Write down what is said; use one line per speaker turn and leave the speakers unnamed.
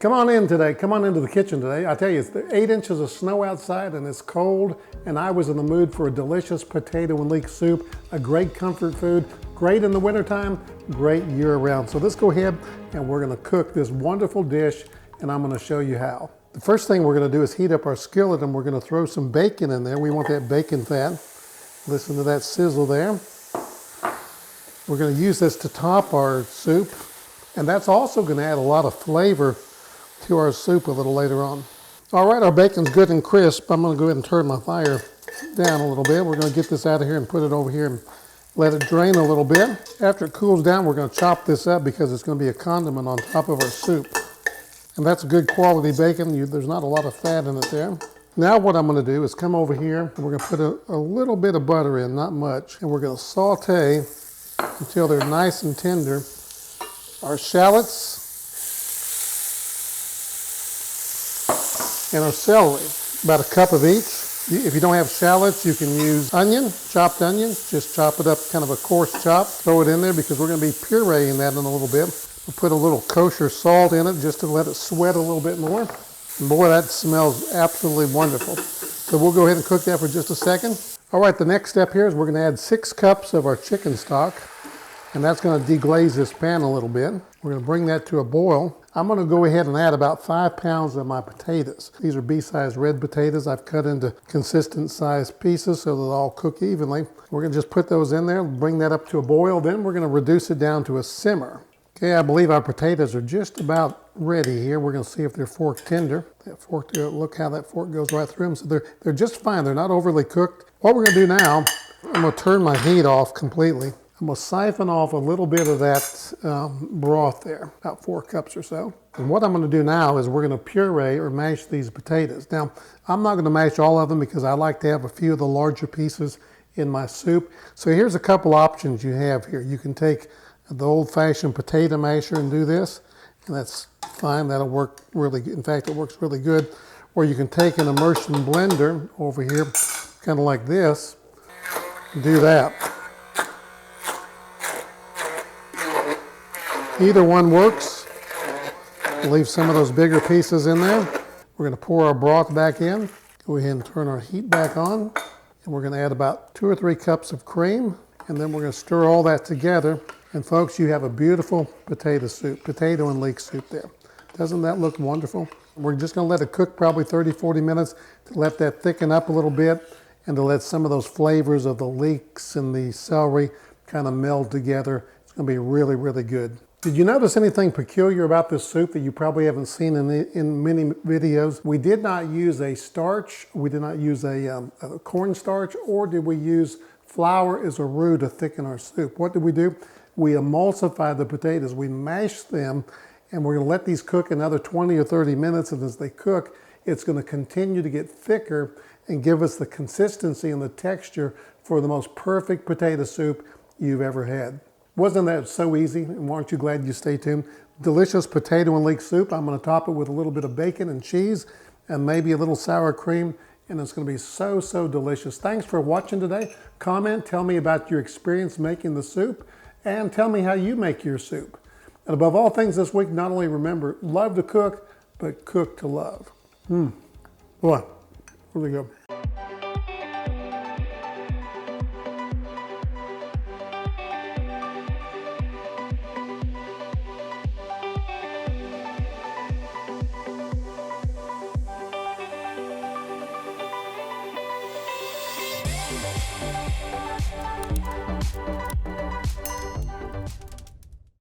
Come on in today, come on into the kitchen today. I tell you, it's 8 inches of snow outside and it's cold, and I was in the mood for a delicious potato and leek soup, a great comfort food, great in the wintertime, great year round. So let's go ahead and we're gonna cook this wonderful dish, and I'm gonna show you how. The first thing we're gonna do is heat up our skillet, and we're gonna throw some bacon in there. We want that bacon fat. Listen to that sizzle there. We're gonna use this to top our soup, and that's also gonna add a lot of flavor to our soup a little later on. All right, our bacon's good and crisp. I'm gonna go ahead and turn my fire down a little bit. We're gonna get this out of here and put it over here and let it drain a little bit. After it cools down, we're gonna chop this up because it's gonna be a condiment on top of our soup. And that's good quality bacon. There's not a lot of fat in it there. Now what I'm gonna do is come over here and we're gonna put a little bit of butter in, not much, and we're gonna saute until they're nice and tender. Our shallots and our celery, about a cup of each. If you don't have shallots, you can use onion, chopped onion. Just chop it up, kind of a coarse chop. Throw it in there because we're going to be pureeing that in a little bit. We'll put a little kosher salt in it just to let it sweat a little bit more. And boy, that smells absolutely wonderful. So we'll go ahead and cook that for just a second. All right, the next step here is we're going to add 6 cups of our chicken stock, and that's going to deglaze this pan a little bit. We're going to bring that to a boil. I'm going to go ahead and add about 5 pounds of my potatoes. These are B-sized red potatoes. I've cut into consistent sized pieces so they'll all cook evenly. We're going to just put those in there, bring that up to a boil. Then we're going to reduce it down to a simmer. Okay, I believe our potatoes are just about ready here. We're going to see if they're fork tender. That fork, look how that fork goes right through them. So they're just fine. They're not overly cooked. What we're going to do now, I'm going to turn my heat off completely. I'm going to siphon off a little bit of that broth there, about 4 cups or so. And what I'm going to do now is we're going to puree or mash these potatoes. Now, I'm not going to mash all of them because I like to have a few of the larger pieces in my soup. So here's a couple options you have here. You can take the old-fashioned potato masher and do this, and that's fine. That'll work really good. In fact, it works really good. Or you can take an immersion blender over here, kind of like this, and do that. Either one works. Leave some of those bigger pieces in there. We're going to pour our broth back in. Go ahead and turn our heat back on. And we're going to add about 2 or 3 cups of cream. And then we're going to stir all that together. And folks, you have a beautiful potato soup, potato and leek soup there. Doesn't that look wonderful? We're just going to let it cook probably 30, 40 minutes to let that thicken up a little bit and to let some of those flavors of the leeks and the celery kind of meld together. It's going to be really, really good. Did you notice anything peculiar about this soup that you probably haven't seen in many videos? We did not use a starch, we did not use a cornstarch, or did we use flour as a roux to thicken our soup? What did we do? We emulsified the potatoes, we mashed them, and we're gonna let these cook another 20 or 30 minutes, and as they cook, it's gonna continue to get thicker and give us the consistency and the texture for the most perfect potato soup you've ever had. Wasn't that so easy? And aren't you glad you stayed tuned? Delicious potato and leek soup. I'm going to top it with a little bit of bacon and cheese and maybe a little sour cream, and it's going to be so, so delicious. Thanks for watching today. Comment, tell me about your experience making the soup, and tell me how you make your soup. And above all things this week, not only remember, love to cook, but cook to love. Boy, really good.